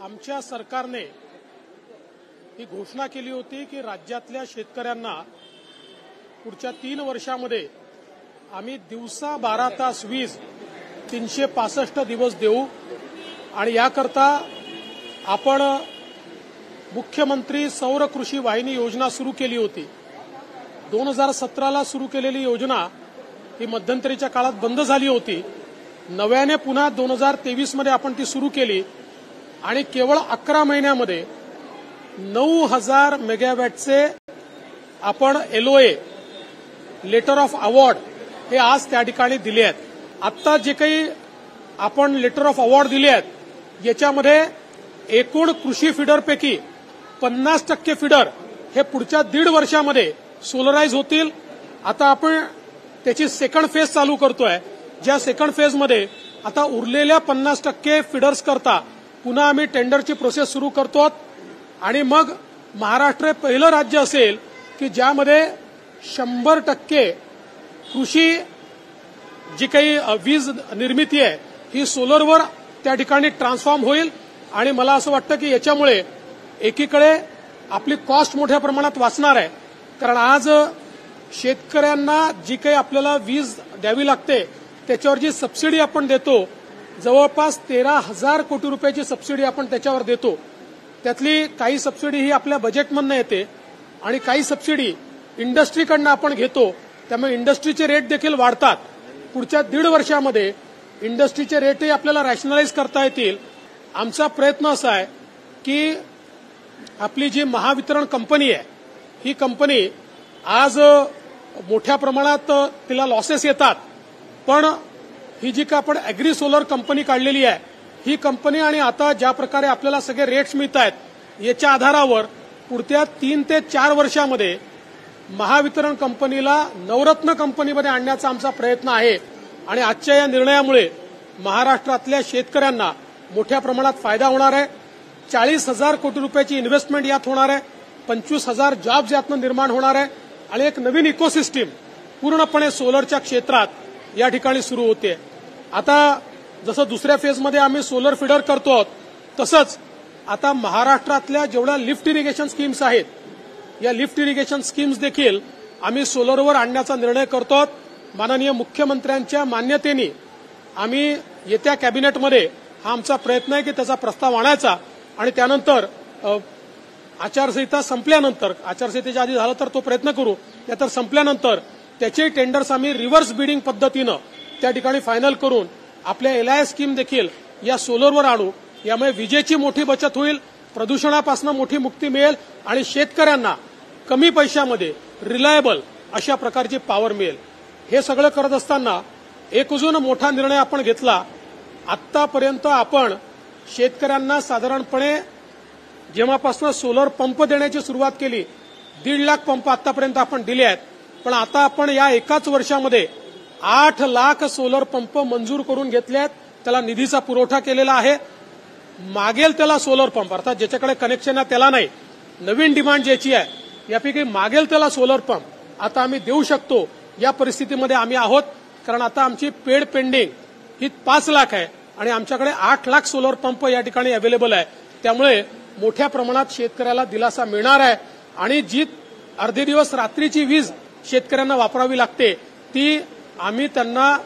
आमच्या सरकारने ही घोषणा केली होती की राज्यातल्या शेतकऱ्यांना पुढच्या 3 वर्षामध्ये आम्ही दिवसा 12 तास वीज 365 दिवस देऊ आणि याकरता आपण मुख्यमंत्री सौर कृषी वाहिनी योजना सुरू केली होती। 2017ला सुरू केलेली योजना ही मध्यंतरीच्या काळात बंद झाली होती। नव्याने पुन्हा 2023 मध्ये आपण ती सुरू केली आणि केवळ 11 महिन्यामध्ये 9000 मेगावॅटचे आपण LOA लेटर ऑफ अवॉर्ड हे आज त्या ठिकाणी दिले आहेत। आता जे काही आपण लेटर ऑफ अवॉर्ड दिले आहेत याच्यामध्ये एकूण कृषी फीडरपैकी 50% फीडर हे पुढच्या 1.5 वर्षामध्ये सोलराइज होतील। आता आपण त्याची सेकंड फेज चालू करतोय, ज्या सेकंड फेजमध्ये आता उरलेल्या 50% फीडर्स करता पुन्हा आम्ही टेंडरची प्रोसेस सुरू करतो आणि मग महाराष्ट्र हे पहिलं राज्य असेल की ज्यामध्ये 100% कृषी जी काही वीज निर्मिती आहे ही सोलरवर त्या ठिकाणी ट्रान्सफॉर्म होईल। आणि मला असं वाटतं की याच्यामुळे एकीकडे आपली कॉस्ट मोठ्या प्रमाणात वाचणार आहे, कारण आज शेतकऱ्यांना जी काही आपल्याला वीज द्यावी लागते त्याच्यावर जी सबसिडी आपण देतो जवळपास 13,000 कोटी रुपयाची सबसिडी आपण त्याच्यावर देतो। त्यातली काही सबसिडी ही आपल्या बजेटमधून येते आणि काही सबसिडी इंडस्ट्रीकडनं आपण घेतो, त्यामुळे इंडस्ट्रीचे रेट देखील वाढतात। पुढच्या 1.5 वर्षामध्ये इंडस्ट्रीचे रेटही आपल्याला रॅशनलाइज करता येतील। आमचा प्रयत्न असा आहे की आपली जी महावितरण कंपनी आहे ही कंपनी आज मोठ्या प्रमाणात तिला लॉसेस येतात, पण ही जी का आपण अॅग्री सोलर कंपनी काढलेली आहे ही कंपनी आणि आता ज्या प्रकारे आपल्याला सगळे रेट्स मिळत आहेत याच्या आधारावर पुढच्या 3 ते 4 वर्षामध्ये महावितरण कंपनीला नवरत्न कंपनीमध्ये आणण्याचा आमचा प्रयत्न आहे। आणि आजच्या या निर्णयामुळे महाराष्ट्रातल्या शेतकऱ्यांना मोठ्या प्रमाणात फायदा होणार आहे। 40,000 कोटी रुपयाची इन्व्हेस्टमेंट यात होणार आहे, 25,000 जॉब्स यातनं निर्माण होणार आहे आणि एक नवीन इकोसिस्टीम पूर्णपणे सोलरच्या क्षेत्रात या ठिकाणी सुरू होते। आता जसं दुसऱ्या फेजमध्ये आम्ही सोलर फीडर करतो तसंच आता महाराष्ट्रातल्या जेवढ्या लिफ्ट इरिगेशन स्कीम्स आहेत या लिफ्ट इरिगेशन स्कीम्स देखील आम्ही सोलरवर आणण्याचा निर्णय करतो। माननीय मुख्यमंत्र्यांच्या मान्यतेने आम्ही येत्या कॅबिनेटमध्ये हा आमचा प्रयत्न आहे की त्याचा प्रस्ताव आणायचा आणि त्यानंतर आचारसंहिता संपल्यानंतर, आचारसंहितेच्या आधी झालं तर तो प्रयत्न करू, त्यातर संपल्यानंतर त्याचे टेंडर्स आम्ही रिव्हर्स बिडिंग पद्धतीनं त्या ठिकाणी फायनल करून आपल्या LIS स्कीम देखील या सोलरवर आणू। यामुळे विजेची मोठी बचत होईल, प्रदूषणापासून मोठी मुक्ती मिळेल आणि शेतकऱ्यांना कमी पैशामध्ये रिलायबल अशा प्रकारची पॉवर मिळेल। हे सगळं करत असताना एक अजून मोठा निर्णय आपण घेतला। आतापर्यंत आपण शेतकऱ्यांना साधारणपणे जेव्हापासून सोलर पंप देण्याची सुरुवात केली 1.5 लाख पंप आतापर्यंत आपण दिले आहेत, पण आता आपण या एकाच वर्षामध्ये 8 लाख सोलर पंप मंजूर करून घेतले आहेत, त्याला निधीचा पुरवठा केलेला आहे। मागेल त्याला सोलर पंप अर्थात ज्याच्याकडे कनेक्शन आहे त्याला नाही, नवीन डिमांड ज्याची आहे यापैकी मागेल त्याला सोलर पंप आता आम्ही देऊ शकतो या परिस्थितीमध्ये आम्ही आहोत, कारण आता आमची पेड पेंडिंग ही 5 लाख आहे आणि आमच्याकडे 8 लाख सोलर पंप या ठिकाणी अवेलेबल आहे। त्यामुळे मोठ्या प्रमाणात शेतकऱ्याला दिलासा मिळणार आहे आणि जी अर्धे दिवस रात्रीची वीज शेतकऱ्यांना वापरावी लागते ती आम्ही त्यांना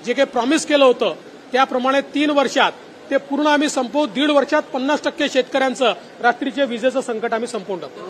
जे काही प्रॉमिस केलं होतं त्याप्रमाणे 3 वर्षात ते पूर्ण आम्ही संपवू। 1.5 वर्षात 50% शेतकऱ्यांचं रात्रीच्या विजेचं संकट आम्ही संपवून टाकू।